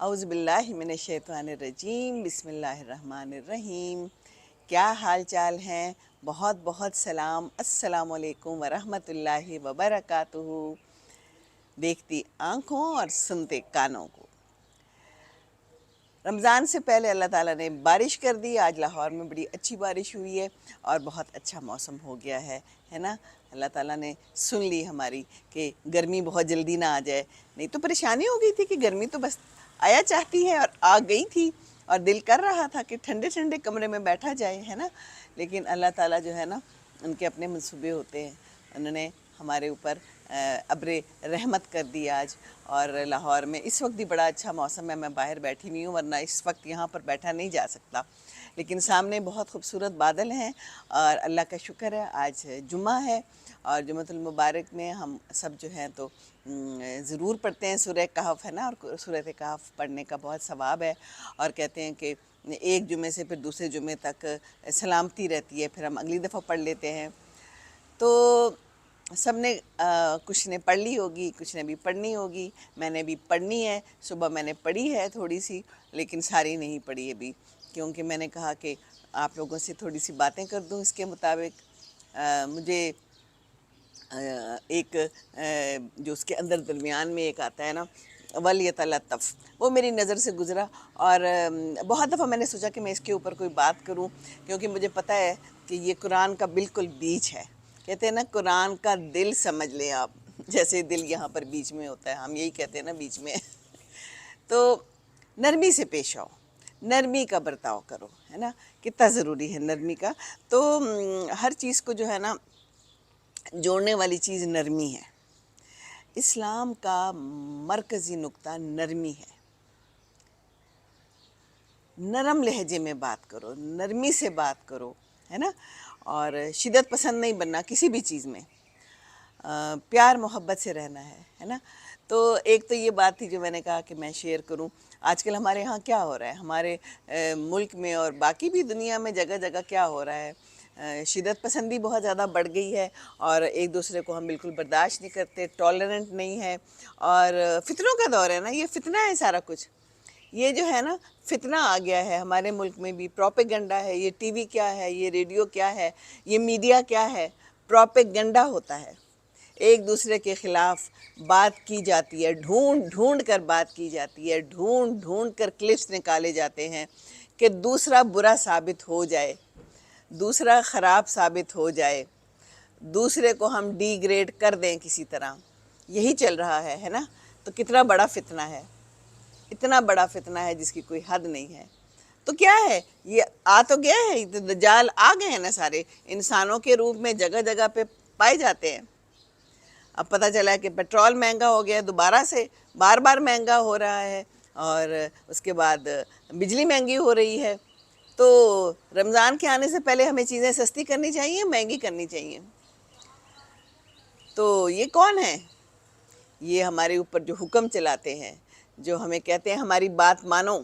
اعوذ باللہ من الشیطان الرجیم، بسم اللہ الرحمن الرحیم۔ کیا حال چال ہیں؟ بہت بہت سلام، السلام علیکم ورحمۃ اللہ وبرکاتہ۔ دیکھتی آنکھوں اور سنتے کانوں کو، رمضان سے پہلے اللہ تعالیٰ نے بارش کر دی۔ آج لاہور میں بڑی اچھی بارش ہوئی ہے اور بہت اچھا موسم ہو گیا ہے نا۔ اللہ تعالیٰ نے سن لی ہماری کہ گرمی بہت جلدی نہ آ جائے، نہیں تو پریشانی ہو گئی تھی کہ گرمی تو بس آیا چاہتی ہے اور آ گئی تھی، اور دل کر رہا تھا کہ ٹھنڈے ٹھنڈے کمرے میں بیٹھا جائے، ہے نا۔ لیکن اللہ تعالیٰ جو ہے نا، ان کے اپنے منصوبے ہوتے ہیں، انہوں نے ہمارے اوپر ابر رحمت کر دی آج۔ اور لاہور میں اس وقت بھی بڑا اچھا موسم ہے، میں باہر بیٹھی ہوئی ہوں، ورنہ اس وقت یہاں پر بیٹھا نہیں جا سکتا، لیکن سامنے بہت خوبصورت بادل ہیں اور اللہ کا شکر ہے آج جمعہ ہے، اور جمعۃ المبارک میں ہم سب جو ہیں تو ضرور پڑھتے ہیں سورہ کہف، ہے نا، اور سورہ کہف پڑھنے کا بہت ثواب ہے، اور کہتے ہیں کہ ایک جمعے سے پھر دوسرے جمعے تک سلامتی رہتی ہے، پھر ہم اگلی دفعہ پڑھ لیتے ہیں۔ تو سب نے کچھ نے پڑھ لی ہوگی، کچھ نے بھی پڑھنی ہوگی، میں نے بھی پڑھنی ہے۔ صبح میں نے پڑھی ہے تھوڑی سی، لیکن ساری نہیں پڑھی ابھی، کیونکہ میں نے کہا کہ آپ لوگوں سے تھوڑی سی باتیں کر دوں اس کے مطابق۔ مجھے ایک جو اس کے اندر درمیان میں ایک آتا ہے نا، وَلْيَتَلَطَّفْ، وہ میری نظر سے گزرا، اور بہت دفعہ میں نے سوچا کہ میں اس کے اوپر کوئی بات کروں، کیونکہ مجھے پتہ ہے کہ یہ قرآن کا بالکل بیچ ہے۔ کہتے ہیں نا قرآن کا دل سمجھ لیں آپ، جیسے دل یہاں پر بیچ میں ہوتا ہے، ہم یہی کہتے ہیں نا بیچ میں۔ تو نرمی سے پیش آؤ، نرمی کا برتاؤ کرو، ہے نا، کتنا ضروری ہے نرمی کا۔ تو ہر چیز کو جو ہے نا جوڑنے والی چیز نرمی ہے۔ اسلام کا مرکزی نقطہ نرمی ہے۔ نرم لہجے میں بات کرو، نرمی سے بات کرو، ہے نا، اور شدت پسند نہیں بننا کسی بھی چیز میں، پیار محبت سے رہنا ہے نا۔ تو ایک تو یہ بات تھی جو میں نے کہا کہ میں شیئر کروں۔ آج کل ہمارے ہاں کیا ہو رہا ہے، ہمارے ملک میں اور باقی بھی دنیا میں جگہ جگہ کیا ہو رہا ہے، شدت پسندی بہت زیادہ بڑھ گئی ہے، اور ایک دوسرے کو ہم بالکل برداشت نہیں کرتے، ٹالرنٹ نہیں ہے، اور فتنوں کا دور ہے نا، یہ فتنہ ہے سارا کچھ، یہ جو ہے نا فتنہ آ گیا ہے ہمارے ملک میں بھی۔ پروپیگنڈا ہے، یہ ٹی وی کیا ہے، یہ ریڈیو کیا ہے، یہ میڈیا کیا ہے، پروپیگنڈا ہوتا ہے، ایک دوسرے کے خلاف بات کی جاتی ہے، ڈھونڈ ڈھونڈ کر بات کی جاتی ہے، ڈھونڈ ڈھونڈ کر کلپس نکالے جاتے ہیں کہ دوسرا برا ثابت ہو جائے، دوسرا خراب ثابت ہو جائے، دوسرے کو ہم ڈی گریڈ کر دیں کسی طرح، یہی چل رہا ہے نا۔ تو کتنا بڑا فتنہ ہے، اتنا بڑا فتنہ ہے جس کی کوئی حد نہیں ہے۔ تو کیا ہے، یہ آ تو گیا ہے، یہ دجال آ گئے ہیں نا، سارے انسانوں کے روپ میں جگہ جگہ پہ پائے جاتے ہیں۔ اب پتہ چلا ہے کہ پیٹرول مہنگا ہو گیا، دوبارہ سے بار بار مہنگا ہو رہا ہے، اور اس کے بعد بجلی مہنگی ہو رہی ہے۔ تو رمضان کے آنے سے پہلے ہمیں چیزیں سستی کرنی چاہیے، مہنگی کرنی چاہیے؟ تو یہ کون ہے؟ یہ ہمارے اوپر جو حکم چلاتے ہیں، جو ہمیں کہتے ہیں ہماری بات مانو،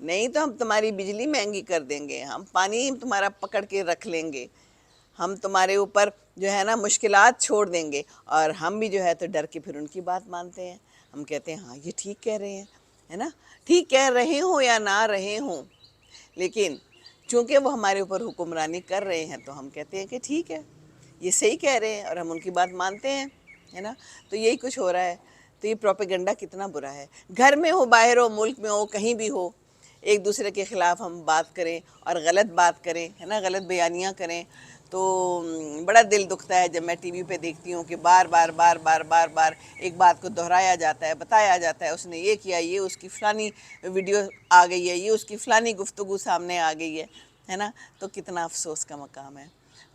نہیں تو ہم تمہاری بجلی مہنگی کر دیں گے، ہم پانی تمہارا پکڑ کے رکھ لیں گے، ہم تمہارے اوپر جو ہے نا مشکلات چھوڑ دیں گے، اور ہم بھی جو ہے تو ڈر کے پھر ان کی بات مانتے ہیں۔ ہم کہتے ہیں ہاں یہ ٹھیک کہہ رہے ہیں، ہے نا، ٹھیک کہہ رہے ہوں یا نہ رہے ہوں، لیکن چونکہ وہ ہمارے اوپر حکمرانی کر رہے ہیں تو ہم کہتے ہیں کہ ٹھیک ہے، یہ صحیح کہہ رہے ہیں، اور ہم ان کی بات مانتے ہیں، ہے نا۔ تو یہی کچھ ہو رہا ہے۔ تو یہ پروپیگنڈا کتنا برا ہے، گھر میں ہو، باہر ہو، ملک میں ہو، کہیں بھی ہو، ایک دوسرے کے خلاف ہم بات کریں اور غلط بات کریں، ہے نا، غلط بیانیاں کریں، تو بڑا دل دکھتا ہے جب میں ٹی وی پہ دیکھتی ہوں کہ بار بار بار بار بار بار ایک بات کو دہرایا جاتا ہے، بتایا جاتا ہے، اس نے یہ کیا، یہ اس کی فلانی ویڈیو آ گئی ہے، یہ اس کی فلانی گفتگو سامنے آ گئی ہے نا۔ تو کتنا افسوس کا مقام ہے۔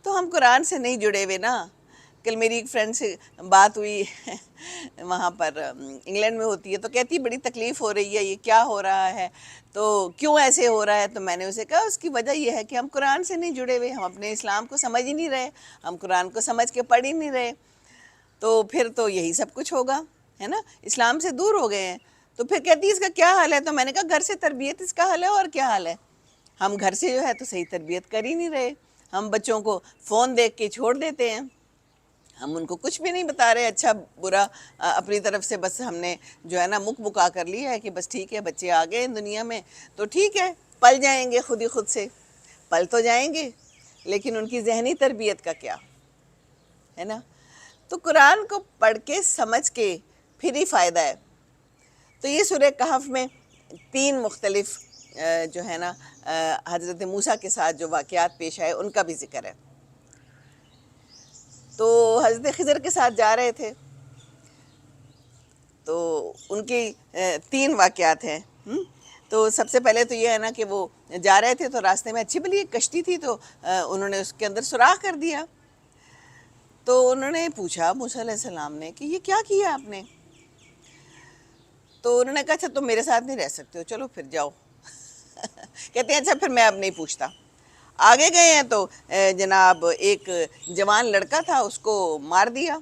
تو ہم قرآن سے نہیں جڑے ہوئے نا۔ کل میری ایک فرینڈ سے بات ہوئی وہاں پر انگلینڈ میں ہوتی ہے، تو کہتی بڑی تکلیف ہو رہی ہے، یہ کیا ہو رہا ہے، تو کیوں ایسے ہو رہا ہے؟ تو میں نے اسے کہا اس کی وجہ یہ ہے کہ ہم قرآن سے نہیں جڑے ہوئے، ہم اپنے اسلام کو سمجھ ہی نہیں رہے، ہم قرآن کو سمجھ کے پڑھ ہی نہیں رہے، تو پھر تو یہی سب کچھ ہوگا، ہے نا، اسلام سے دور ہو گئے ہیں۔ تو پھر کہتی اس کا کیا حال ہے؟ تو میں نے کہا گھر سے تربیت اس کا حل ہے، اور کیا حال ہے؟ ہم گھر سے جو ہے تو صحیح تربیت کر ہی نہیں رہے، ہم بچوں کو فون دیکھ کے چھوڑ دیتے ہیں، ہم ان کو کچھ بھی نہیں بتا رہے، اچھا برا اپنی طرف سے بس ہم نے جو ہے نا مک بکا کر لیا ہے کہ بس ٹھیک ہے بچے آ گئے ہیں دنیا میں تو ٹھیک ہے، پل جائیں گے خود ہی خود سے، پل تو جائیں گے، لیکن ان کی ذہنی تربیت کا کیا ہے نا؟ تو قرآن کو پڑھ کے سمجھ کے پھر ہی فائدہ ہے۔ تو یہ سورہ کہف میں 3 مختلف جو ہے نا حضرت موسیٰ کے ساتھ جو واقعات پیش آئے ان کا بھی ذکر ہے۔ تو حضرت خضر کے ساتھ جا رہے تھے تو ان کی 3 واقعات ہیں۔ تو سب سے پہلے تو یہ ہے نا کہ وہ جا رہے تھے تو راستے میں اچھی بلی ایک کشتی تھی تو انہوں نے اس کے اندر سوراخ کر دیا۔ تو انہوں نے پوچھا موسیٰ علیہ السلام نے کہ یہ کیا کیا آپ نے؟ تو انہوں نے کہا اچھا تم میرے ساتھ نہیں رہ سکتے ہو، چلو پھر جاؤ۔ کہتے ہیں اچھا پھر میں اب نہیں پوچھتا۔ آگے گئے ہیں تو جناب ایک جوان لڑکا تھا، اس کو مار دیا۔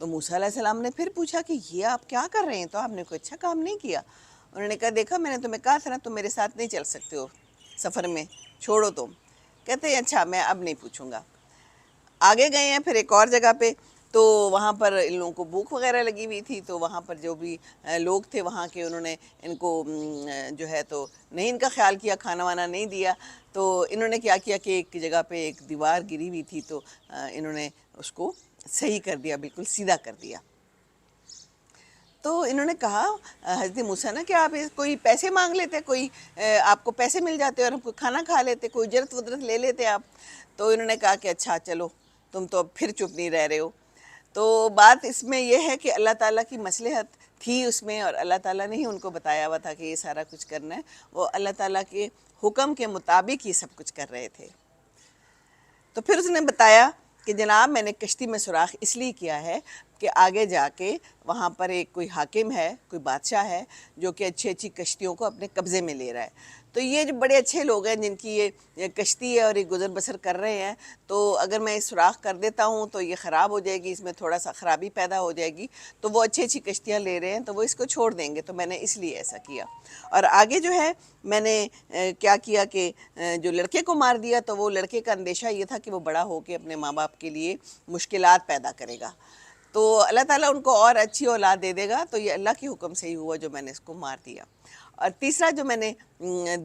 تو موسیٰ علیہ السلام نے پھر پوچھا کہ یہ آپ کیا کر رہے ہیں؟ تو آپ نے کوئی اچھا کام نہیں کیا؟ انہوں نے کہا دیکھا میں نے تمہیں کہا تھا نا تم میرے ساتھ نہیں چل سکتے ہو سفر میں، چھوڑو تم۔ کہتے ہیں اچھا میں اب نہیں پوچھوں گا۔ آگے گئے ہیں پھر ایک اور جگہ پہ، تو وہاں پر ان لوگوں کو بھوک وغیرہ لگی ہوئی تھی، تو وہاں پر جو بھی لوگ تھے وہاں کے انہوں نے ان کو جو ہے تو نہیں ان کا خیال کیا، کھانا وانا نہیں دیا۔ تو انہوں نے کیا کیا کہ ایک جگہ پہ ایک دیوار گری ہوئی تھی تو انہوں نے اس کو صحیح کر دیا، بالکل سیدھا کر دیا۔ تو انہوں نے کہا حضرت موسیٰ نے کہ آپ کوئی پیسے مانگ لیتے، کوئی آپ کو پیسے مل جاتے اور ہم کوئی کھانا کھا لیتے، کوئی اجرت ودرت لے لیتے آپ۔ تو انہوں نے کہا کہ اچھا چلو تم تو اب پھر چپ نہیں رہ رہے ہو۔ تو بات اس میں یہ ہے کہ اللہ تعالیٰ کی مصلحت تھی اس میں، اور اللہ تعالیٰ نے ہی ان کو بتایا ہوا تھا کہ یہ سارا کچھ کرنا ہے، وہ اللہ تعالیٰ کے حکم کے مطابق یہ سب کچھ کر رہے تھے۔ تو پھر اس نے بتایا کہ جناب میں نے کشتی میں سوراخ اس لیے کیا ہے کہ آگے جا کے وہاں پر ایک کوئی حاکم ہے، کوئی بادشاہ ہے جو کہ اچھی اچھی کشتیوں کو اپنے قبضے میں لے رہا ہے۔ تو یہ جو بڑے اچھے لوگ ہیں جن کی یہ کشتی ہے اور یہ گزر بسر کر رہے ہیں، تو اگر میں اس سوراخ کر دیتا ہوں تو یہ خراب ہو جائے گی، اس میں تھوڑا سا خرابی پیدا ہو جائے گی، تو وہ اچھی اچھی کشتیاں لے رہے ہیں تو وہ اس کو چھوڑ دیں گے، تو میں نے اس لیے ایسا کیا۔ اور آگے جو ہے میں نے کیا کیا کہ جو لڑکے کو مار دیا تو وہ لڑکے کا اندیشہ یہ تھا کہ وہ بڑا ہو کے اپنے ماں باپ کے لیے مشکلات پیدا کرے گا، تو اللہ تعالیٰ ان کو اور اچھی اولاد دے دے گا، تو یہ اللہ کی حکم سے ہی ہوا جو میں نے اس کو مار دیا۔ اور تیسرا جو میں نے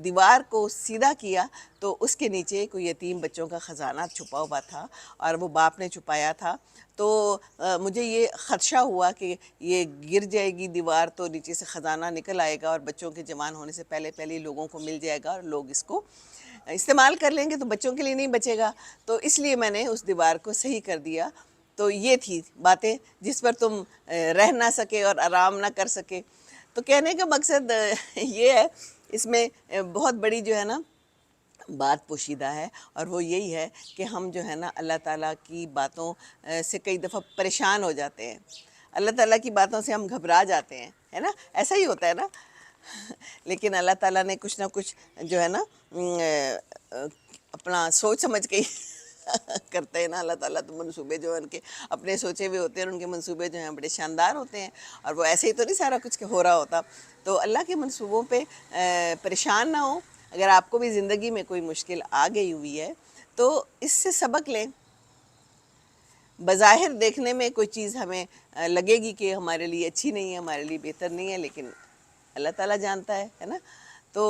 دیوار کو سیدھا کیا تو اس کے نیچے کوئی یتیم بچوں کا خزانہ چھپا ہوا تھا اور وہ باپ نے چھپایا تھا، تو مجھے یہ خدشہ ہوا کہ یہ گر جائے گی دیوار تو نیچے سے خزانہ نکل آئے گا اور بچوں کے جوان ہونے سے پہلے پہلے لوگوں کو مل جائے گا اور لوگ اس کو استعمال کر لیں گے تو بچوں کے لیے نہیں بچے گا، تو اس لیے میں نے اس دیوار کو صحیح کر دیا۔ تو یہ تھی باتیں جس پر تم رہ نہ سکے اور آرام نہ کر سکے۔ تو کہنے کا مقصد یہ ہے، اس میں بہت بڑی جو ہے نا بات پوشیدہ ہے، اور وہ یہی ہے کہ ہم جو ہے نا اللہ تعالیٰ کی باتوں سے کئی دفعہ پریشان ہو جاتے ہیں، اللہ تعالیٰ کی باتوں سے ہم گھبرا جاتے ہیں، ہے نا؟ ایسا ہی ہوتا ہے نا؟ لیکن اللہ تعالیٰ نے کچھ نہ کچھ جو ہے نا اپنا سوچ سمجھ کے کرتے ہیں نا اللہ تعالیٰ، تو منصوبے جو ہیں ان کے اپنے سوچے ہوئے ہوتے ہیں، اور ان کے منصوبے جو ہیں بڑے شاندار ہوتے ہیں، اور وہ ایسے ہی تو نہیں سارا کچھ ہو رہا ہوتا۔ تو اللہ کے منصوبوں پہ پریشان نہ ہو۔ اگر آپ کو بھی زندگی میں کوئی مشکل آ گئی ہوئی ہے تو اس سے سبق لیں۔ بظاہر دیکھنے میں کوئی چیز ہمیں لگے گی کہ ہمارے لیے اچھی نہیں ہے، ہمارے لیے بہتر نہیں ہے، لیکن اللہ تعالیٰ جانتا ہے نا؟ تو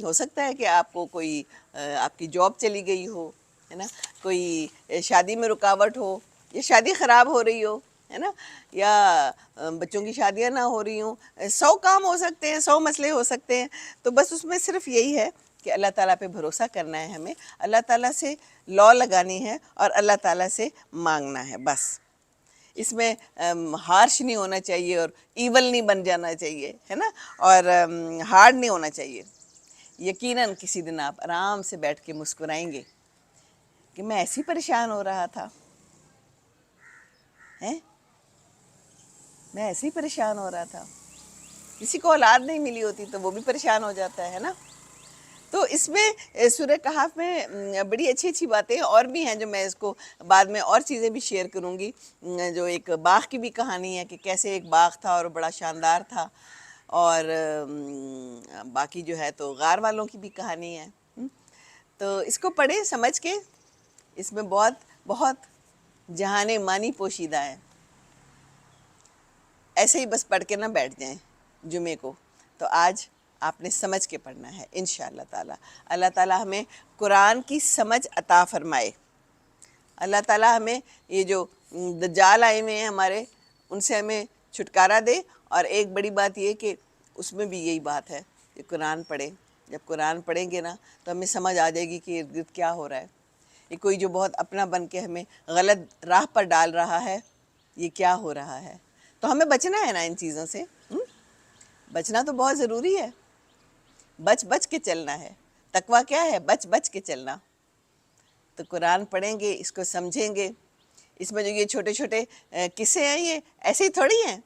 ہو سکتا ہے کہ آپ کو کوئی آپ کی جاب چلی گئی ہو، ہے نا؟ کوئی شادی میں رکاوٹ ہو، یا شادی خراب ہو رہی ہو، ہے نا؟ یا بچوں کی شادیاں نہ ہو رہی ہوں، 100 کام ہو سکتے ہیں، 100 مسئلے ہو سکتے ہیں، تو بس اس میں صرف یہی ہے کہ اللہ تعالیٰ پہ بھروسہ کرنا ہے ہمیں، اللہ تعالیٰ سے لو لگانی ہے اور اللہ تعالیٰ سے مانگنا ہے بس۔ اس میں ہارش نہیں ہونا چاہیے اور ایول نہیں بن جانا چاہیے، ہے نا؟ اور ہارڈ نہیں ہونا چاہیے۔ یقیناً کسی دن آپ آرام سے بیٹھ کے مسکرائیں گے کہ میں ایسی پریشان ہو رہا تھا، میں ایسے ہی پریشان ہو رہا تھا۔ کسی کو اولاد نہیں ملی ہوتی تو وہ بھی پریشان ہو جاتا ہے نا؟ تو اس میں سورہ کہف میں بڑی اچھی اچھی باتیں اور بھی ہیں جو میں اس کو بعد میں اور چیزیں بھی شیئر کروں گی، جو ایک باغ کی بھی کہانی ہے کہ کیسے ایک باغ تھا اور بڑا شاندار تھا، اور باقی جو ہے تو غار والوں کی بھی کہانی ہے۔ تو اس کو پڑھیں سمجھ کے، اس میں بہت بہت جہان مانی پوشیدہ ہے. ایسے ہی بس پڑھ کے نہ بیٹھ جائیں جمعے کو. تو آج آپ نے سمجھ کے پڑھنا ہے انشاءاللہ تعالیٰ. اللہ تعالیٰ ہمیں قرآن کی سمجھ عطا فرمائے. اللہ تعالیٰ ہمیں یہ جو دجال آئے ہوئے ہیں ہمارے، ان سے ہمیں چھٹکارا دے. اور ایک بڑی بات یہ کہ اس میں بھی یہی بات ہے کہ قرآن پڑھیں. جب قرآن پڑھیں گے نا تو ہمیں سمجھ آ جائے گی کہ ارد گرد کیا ہو رہا ہے. یہ کوئی جو بہت اپنا بن کے ہمیں غلط راہ پر ڈال رہا ہے، یہ کیا ہو رہا ہے. تو ہمیں بچنا ہے نا ان چیزوں سے. بچنا تو بہت ضروری ہے. بچ کے چلنا ہے. تقویٰ کیا ہے؟ بچ کے چلنا. تو قرآن پڑھیں گے، اس کو سمجھیں گے. اس میں جو یہ چھوٹے چھوٹے قصے ہیں، یہ ایسے ہی تھوڑی ہیں،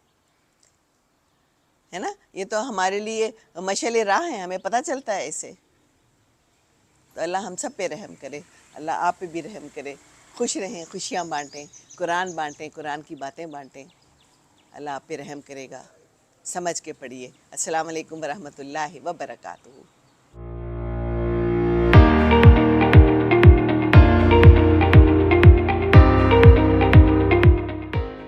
ہے نا. یہ تو ہمارے لیے مشعل راہ ہیں، ہمیں پتہ چلتا ہے اسے. تو اللہ ہم سب پہ رحم کرے. اللہ آپ پہ بھی رحم کرے. خوش رہیں، خوشیاں بانٹیں، قرآن بانٹیں، قرآن کی باتیں بانٹیں. اللہ آپ پہ رحم کرے گا. سمجھ کے پڑھیے. السلام علیکم ورحمۃ اللہ وبرکاتہ.